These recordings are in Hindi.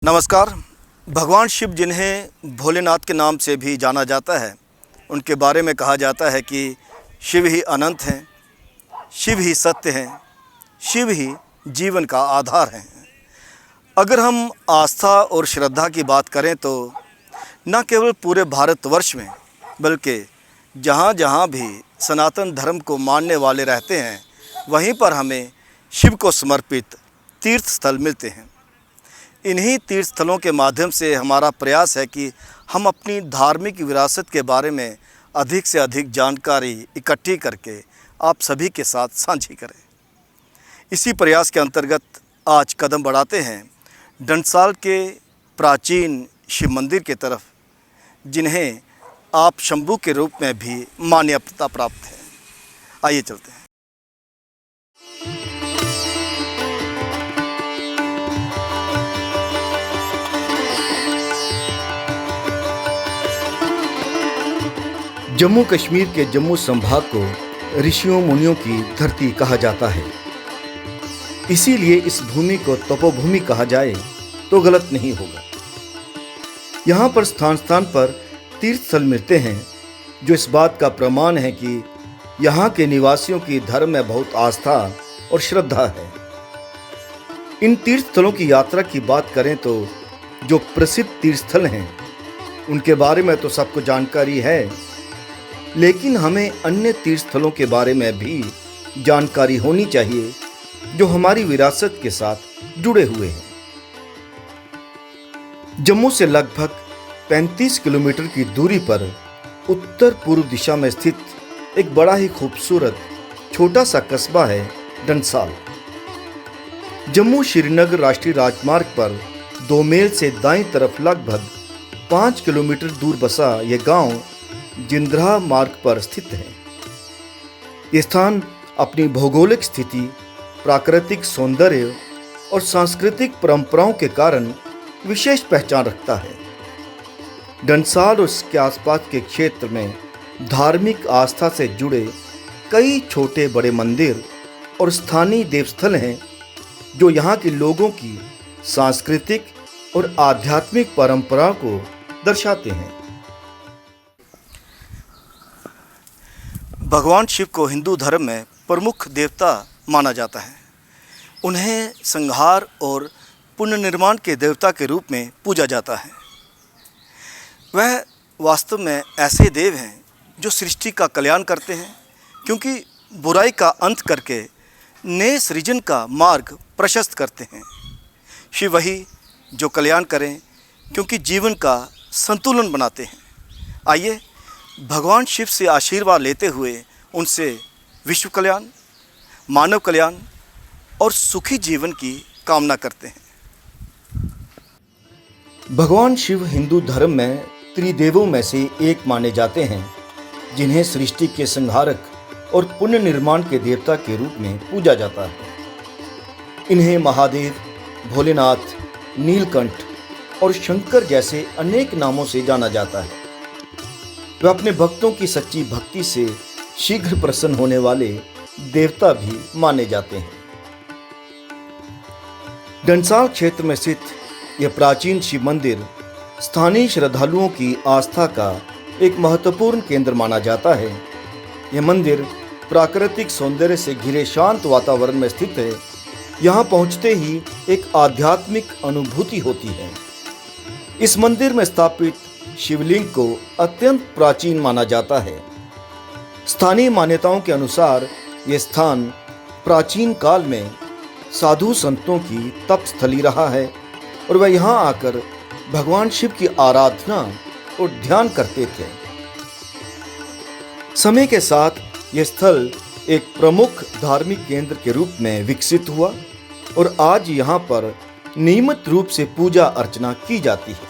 नमस्कार। भगवान शिव जिन्हें भोलेनाथ के नाम से भी जाना जाता है, उनके बारे में कहा जाता है कि शिव ही अनंत हैं, शिव ही सत्य हैं, शिव ही जीवन का आधार हैं। अगर हम आस्था और श्रद्धा की बात करें तो न केवल पूरे भारतवर्ष में बल्कि जहाँ जहाँ भी सनातन धर्म को मानने वाले रहते हैं, वहीं पर हमें शिव को समर्पित तीर्थ स्थल मिलते हैं। इन्हीं तीर्थ स्थलों के माध्यम से हमारा प्रयास है कि हम अपनी धार्मिक विरासत के बारे में अधिक से अधिक जानकारी इकट्ठी करके आप सभी के साथ साझी करें। इसी प्रयास के अंतर्गत आज कदम बढ़ाते हैं डंसाल के प्राचीन शिव मंदिर की तरफ, जिन्हें आप शंभू के रूप में भी मान्यता प्राप्त है। आइए चलते हैं। जम्मू कश्मीर के जम्मू संभाग को ऋषियों मुनियों की धरती कहा जाता है, इसीलिए इस भूमि को तपोभूमि कहा जाए तो गलत नहीं होगा। यहाँ पर स्थान स्थान पर तीर्थ स्थल मिलते हैं, जो इस बात का प्रमाण है कि यहाँ के निवासियों की धर्म में बहुत आस्था और श्रद्धा है। इन तीर्थ स्थलों की यात्रा की बात करें तो जो प्रसिद्ध तीर्थ स्थल हैं उनके बारे में तो सबको जानकारी है, लेकिन हमें अन्य तीर्थ स्थलों के बारे में भी जानकारी होनी चाहिए जो हमारी विरासत के साथ जुड़े हुए हैं। जम्मू से लगभग 35 किलोमीटर की दूरी पर उत्तर पूर्व दिशा में स्थित एक बड़ा ही खूबसूरत छोटा सा कस्बा है डंसाल। जम्मू श्रीनगर राष्ट्रीय राजमार्ग पर 2 मील से दाईं तरफ लगभग 5 किलोमीटर दूर बसा यह गांव जिंद्राह मार्ग पर स्थित है। ये स्थान अपनी भौगोलिक स्थिति, प्राकृतिक सौंदर्य और सांस्कृतिक परंपराओं के कारण विशेष पहचान रखता है। डंसाल और इसके आसपास के क्षेत्र में धार्मिक आस्था से जुड़े कई छोटे बड़े मंदिर और स्थानीय देवस्थल हैं, जो यहाँ के लोगों की सांस्कृतिक और आध्यात्मिक परंपरा को दर्शाते हैं। भगवान शिव को हिंदू धर्म में प्रमुख देवता माना जाता है। उन्हें संहार और पुनर्निर्माण के देवता के रूप में पूजा जाता है। वह वास्तव में ऐसे देव हैं जो सृष्टि का कल्याण करते हैं, क्योंकि बुराई का अंत करके नए सृजन का मार्ग प्रशस्त करते हैं। शिव वही जो कल्याण करें, क्योंकि जीवन का संतुलन बनाते हैं। आइए भगवान शिव से आशीर्वाद लेते हुए उनसे विश्व कल्याण, मानव कल्याण और सुखी जीवन की कामना करते हैं। भगवान शिव हिंदू धर्म में त्रिदेवों में से एक माने जाते हैं, जिन्हें सृष्टि के संहारक और पुनर्निर्माण के देवता के रूप में पूजा जाता है। इन्हें महादेव, भोलेनाथ, नीलकंठ और शंकर जैसे अनेक नामों से जाना जाता है। वे अपने भक्तों की सच्ची भक्ति से शीघ्र प्रसन्न होने वाले देवता भी माने जाते हैं। डंसाल क्षेत्र में स्थित यह प्राचीन शिव मंदिर स्थानीय श्रद्धालुओं की आस्था का एक महत्वपूर्ण केंद्र माना जाता है। यह मंदिर प्राकृतिक सौंदर्य से घिरे शांत वातावरण में स्थित है। यहाँ पहुँचते ही एक आध्यात्मिक अनुभूति होती है। इस मंदिर में स्थापित शिवलिंग को अत्यंत प्राचीन माना जाता है। स्थानीय मान्यताओं के अनुसार यह स्थान प्राचीन काल में साधु संतों की तपस्थली रहा है और वह यहाँ आकर भगवान शिव की आराधना और ध्यान करते थे। समय के साथ यह स्थल एक प्रमुख धार्मिक केंद्र के रूप में विकसित हुआ और आज यहाँ पर नियमित रूप से पूजा अर्चना की जाती है।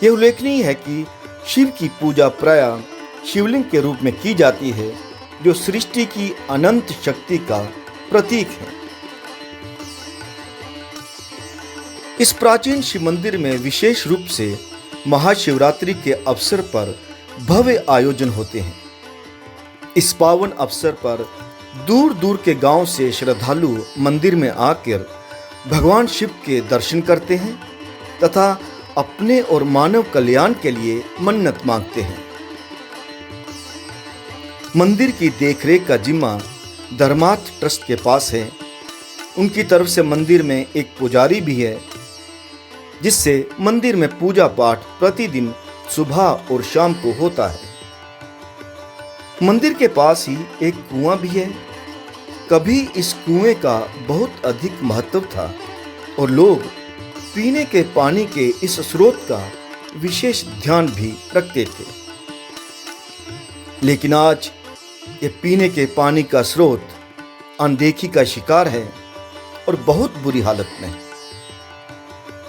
यह उल्लेखनीय है कि शिव की पूजा प्रायः शिवलिंग के रूप में की जाती है, जो सृष्टि की अनंत शक्ति का प्रतीक है। इस प्राचीन शिव मंदिर में विशेष रूप से महाशिवरात्रि के अवसर पर भव्य आयोजन होते हैं। इस पावन अवसर पर दूर दूर के गांव से श्रद्धालु मंदिर में आकर भगवान शिव के दर्शन करते हैं तथा अपने और मानव कल्याण के लिए मन्नत मांगते हैं। मंदिर की देखरेख का जिम्मा धर्मार्थ ट्रस्ट के पास है। उनकी तरफ से मंदिर में एक पुजारी भी है, जिससे मंदिर में पूजा पाठ प्रतिदिन सुबह और शाम को होता है। मंदिर के पास ही एक कुआं भी है। कभी इस कुएं का बहुत अधिक महत्व था और लोग पीने के पानी के इस स्रोत का विशेष ध्यान भी रखते थे। लेकिन आज ये पीने के पानी का स्रोत अनदेखी का शिकार है और बहुत बुरी हालत में है।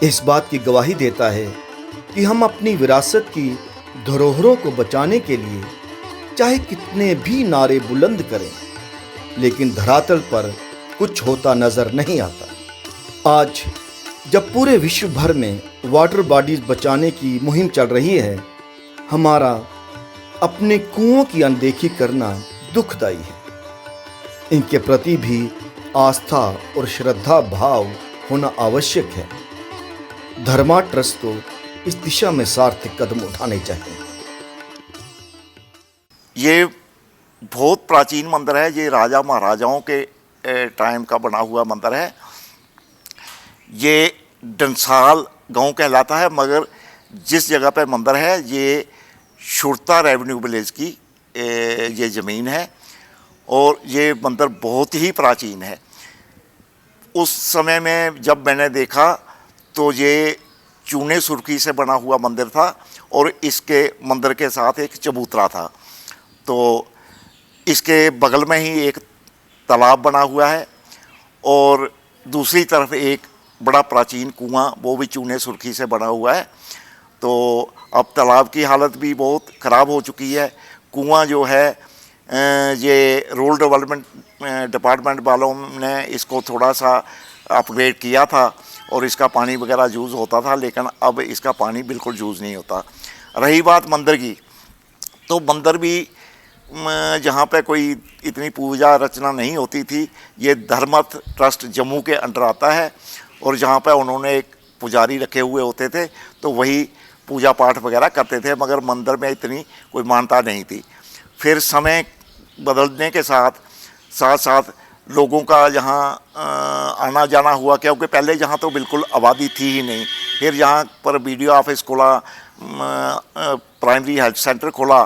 इस बात की गवाही देता है कि हम अपनी विरासत की धरोहरों को बचाने के लिए चाहे कितने भी नारे बुलंद करें, लेकिन धरातल पर कुछ होता नजर नहीं आता। आज जब पूरे विश्व भर में वाटर बॉडीज बचाने की मुहिम चल रही है, हमारा अपने कुओं की अनदेखी करना दुखदायी है। इनके प्रति भी आस्था और श्रद्धा भाव होना आवश्यक है। धर्मा ट्रस्ट को इस दिशा में सार्थक कदम उठाने चाहिए। ये बहुत प्राचीन मंदिर है। ये राजा महाराजाओं के टाइम का बना हुआ मंदिर है। ये डंसाल गांव कहलाता है, मगर जिस जगह पे मंदिर है ये शुरता रेवेन्यू विलेज की ये ज़मीन है और ये मंदिर बहुत ही प्राचीन है। उस समय में जब मैंने देखा तो ये चूने सुर्खी से बना हुआ मंदिर था और इसके मंदिर के साथ एक चबूतरा था। तो इसके बगल में ही एक तालाब बना हुआ है और दूसरी तरफ एक बड़ा प्राचीन कुआं, वो भी चूने सुर्खी से बना हुआ है। तो अब तालाब की हालत भी बहुत ख़राब हो चुकी है। कुआं जो है ये रूरल डेवलपमेंट डिपार्टमेंट वालों ने इसको थोड़ा सा अपग्रेड किया था और इसका पानी वगैरह यूज़ होता था, लेकिन अब इसका पानी बिल्कुल यूज़ नहीं होता। रही बात मंदिर की, तो मंदिर भी जहाँ पे कोई इतनी पूजा अर्चना नहीं होती थी, ये धर्मार्थ ट्रस्ट जम्मू के अंडर आता है और जहाँ पे उन्होंने एक पुजारी रखे हुए होते थे तो वही पूजा पाठ वगैरह करते थे, मगर मंदिर में इतनी कोई मान्यता नहीं थी। फिर समय बदलने के साथ साथ लोगों का यहाँ आना जाना हुआ, क्योंकि पहले यहाँ तो बिल्कुल आबादी थी ही नहीं। फिर यहाँ पर BDO ऑफिस खोला, प्राइमरी हेल्थ सेंटर खोला,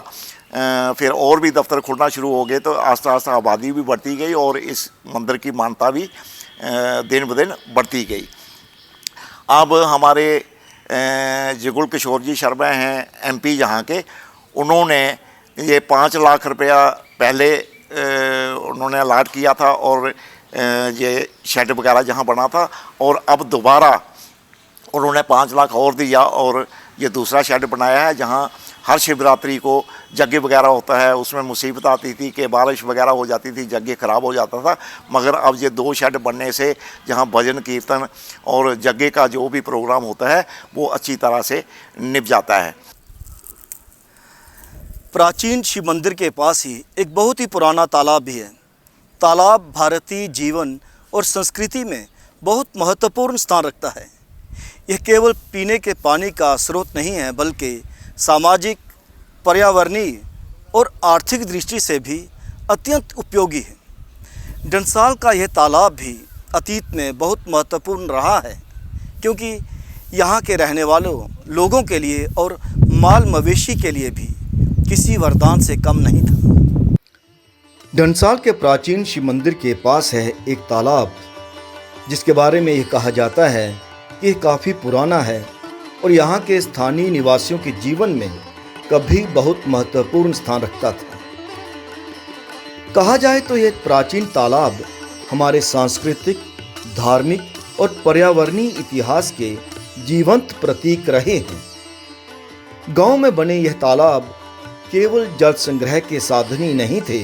फिर और भी दफ्तर खुलना शुरू हो गए, तो आस्ते आस्ते आबादी भी बढ़ती गई और इस मंदिर की मान्यता भी दिन ब दिन बढ़ती गई। अब हमारे जुगल किशोर जी शर्मा हैं MP यहाँ के, उन्होंने ये 5 लाख रुपया पहले उन्होंने अलाट किया था और ये शेड वगैरह जहाँ बना था, और अब दोबारा उन्होंने 5 लाख और दिया और ये दूसरा शेड बनाया है जहाँ हर शिवरात्रि को यज्ञ वगैरह होता है। उसमें मुसीबत आती थी कि बारिश वगैरह हो जाती थी, यज्ञ ख़राब हो जाता था, मगर अब ये 2 शेड बनने से जहाँ भजन कीर्तन और यज्ञ का जो भी प्रोग्राम होता है वो अच्छी तरह से निभ जाता है। प्राचीन शिव मंदिर के पास ही एक बहुत ही पुराना तालाब भी है। तालाब भारतीय जीवन और संस्कृति में बहुत महत्वपूर्ण स्थान रखता है। यह केवल पीने के पानी का स्रोत नहीं है, बल्कि सामाजिक, पर्यावरणीय और आर्थिक दृष्टि से भी अत्यंत उपयोगी है। डंसाल का यह तालाब भी अतीत में बहुत महत्वपूर्ण रहा है, क्योंकि यहाँ के रहने वालों लोगों के लिए और माल मवेशी के लिए भी किसी वरदान से कम नहीं था। डंसाल के प्राचीन शिव मंदिर के पास है एक तालाब, जिसके बारे में यह कहा जाता है कि यह काफ़ी पुराना है और यहाँ के स्थानीय निवासियों के जीवन में कभी बहुत महत्वपूर्ण स्थान रखता था। कहा जाए तो यह प्राचीन तालाब हमारे सांस्कृतिक, धार्मिक और पर्यावरणीय इतिहास के जीवंत प्रतीक रहे हैं। गांव में बने यह तालाब केवल जल संग्रह के साधन ही नहीं थे,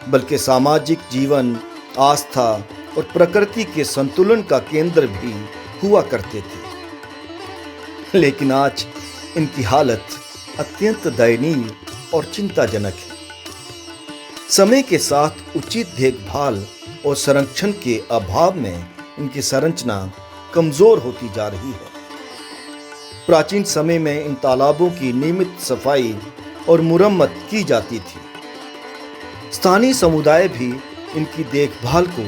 बल्कि सामाजिक जीवन, आस्था और प्रकृति के संतुलन का केंद्र भी हुआ करते थे। लेकिन आज इनकी हालत अत्यंत दयनीय और चिंताजनक है। समय के साथ उचित देखभाल और संरक्षण के अभाव में इनकी संरचना कमजोर होती जा रही है। प्राचीन समय में इन तालाबों की नियमित सफाई और मुरम्मत की जाती थी। स्थानीय समुदाय भी इनकी देखभाल को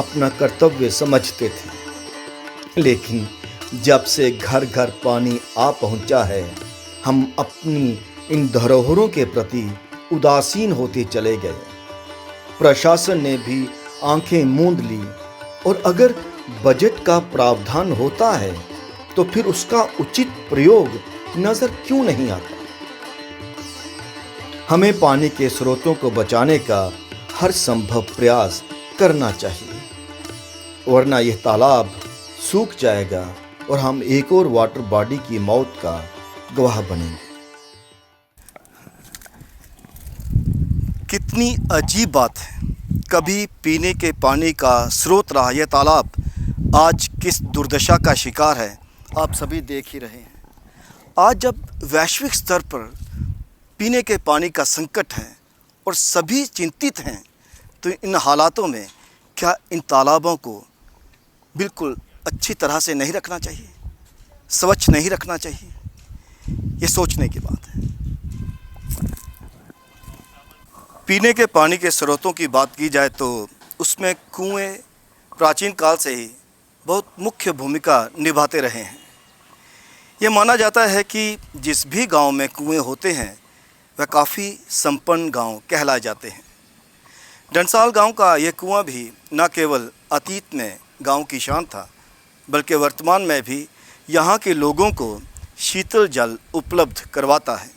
अपना कर्तव्य समझते थे। लेकिन जब से घर घर पानी आ पहुंचा है, हम अपनी इन धरोहरों के प्रति उदासीन होते चले गए। प्रशासन ने भी आंखें मूंद ली, और अगर बजट का प्रावधान होता है तो फिर उसका उचित प्रयोग नजर क्यों नहीं आता। हमें पानी के स्रोतों को बचाने का हर संभव प्रयास करना चाहिए, वरना यह तालाब सूख जाएगा और हम एक और वाटर बॉडी की मौत का गवाह बनेंगे। कितनी अजीब बात है, कभी पीने के पानी का स्रोत रहा यह तालाब आज किस दुर्दशा का शिकार है, आप सभी देख ही रहे हैं। आज जब वैश्विक स्तर पर पीने के पानी का संकट है और सभी चिंतित हैं, तो इन हालातों में क्या इन तालाबों को बिल्कुल अच्छी तरह से नहीं रखना चाहिए, स्वच्छ नहीं रखना चाहिए? ये सोचने की बात है। पीने के पानी के स्रोतों की बात की जाए तो उसमें कुएं प्राचीन काल से ही बहुत मुख्य भूमिका निभाते रहे हैं। ये माना जाता है कि जिस भी गांव में कुएं होते हैं वह काफ़ी संपन्न गांव कहलाए जाते हैं। डंसाल गांव का यह कुआं भी न केवल अतीत में गांव की शान था, बल्कि वर्तमान में भी यहाँ के लोगों को शीतल जल उपलब्ध करवाता है,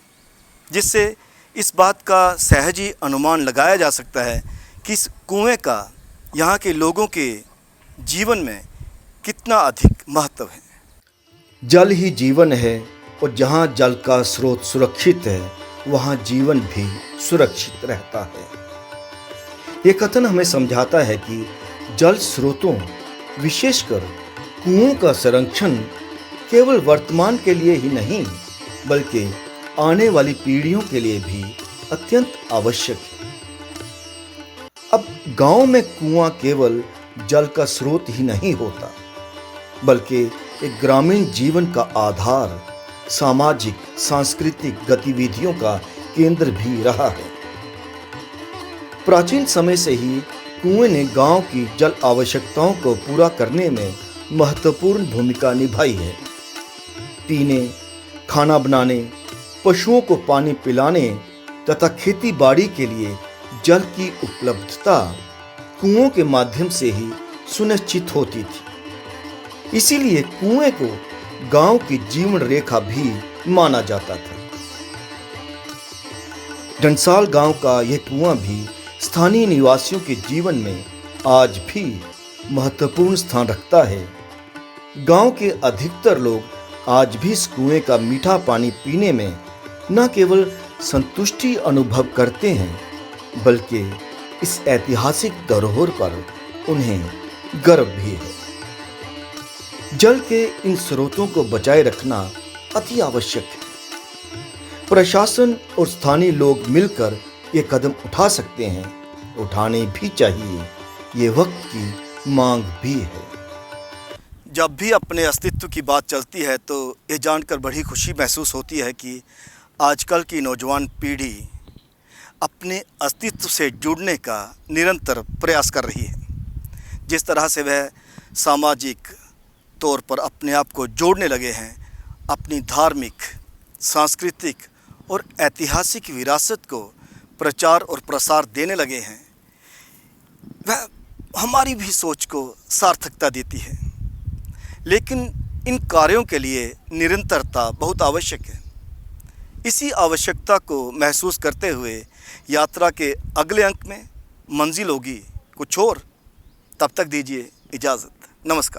जिससे इस बात का सहज ही अनुमान लगाया जा सकता है कि इस कुएं का यहाँ के लोगों के जीवन में कितना अधिक महत्व है। जल ही जीवन है, और जहाँ जल का स्रोत सुरक्षित है वहाँ जीवन भी सुरक्षित रहता है। ये कथन हमें समझाता है कि जल स्रोतों, विशेषकर कुओं का संरक्षण केवल वर्तमान के लिए ही नहीं, बल्कि आने वाली पीढ़ियों के लिए भी अत्यंत आवश्यक है। अब गांव में कुआं केवल जल का स्रोत ही नहीं होता, बल्कि एक ग्रामीण जीवन का आधार, सामाजिक सांस्कृतिक गतिविधियों का केंद्र भी रहा है। प्राचीन समय से ही कुएं ने गांव की जल आवश्यकताओं को पूरा करने में महत्वपूर्ण भूमिका निभाई है। पीने, खाना बनाने, पशुओं को पानी पिलाने तथा खेती बाड़ी के लिए जल की उपलब्धता कुओं के माध्यम से ही सुनिश्चित होती थी। इसीलिए कुएं को गांव की जीवन रेखा भी माना जाता था। डंसाल गांव का यह कुआं भी स्थानीय निवासियों के जीवन में आज भी महत्वपूर्ण स्थान रखता है। गांव के अधिकतर लोग आज भी इस कुएं का मीठा पानी पीने में न केवल संतुष्टि अनुभव करते हैं, बल्कि इस ऐतिहासिक धरोहर पर उन्हें गर्व भी है। जल के इन स्रोतों को बचाए रखना अति आवश्यक है। प्रशासन और स्थानीय लोग मिलकर ये कदम उठा सकते हैं, उठाने भी चाहिए। ये वक्त की मांग भी है। जब भी अपने अस्तित्व की बात चलती है तो ये जानकर बड़ी खुशी महसूस होती है कि आजकल की नौजवान पीढ़ी अपने अस्तित्व से जुड़ने का निरंतर प्रयास कर रही है। जिस तरह से वह सामाजिक तौर पर अपने आप को जोड़ने लगे हैं, अपनी धार्मिक, सांस्कृतिक और ऐतिहासिक विरासत को प्रचार और प्रसार देने लगे हैं, वह हमारी भी सोच को सार्थकता देती है। लेकिन इन कार्यों के लिए निरंतरता बहुत आवश्यक है। इसी आवश्यकता को महसूस करते हुए यात्रा के अगले अंक में मंजिल होगी कुछ और। तब तक दीजिए इजाज़त। नमस्कार।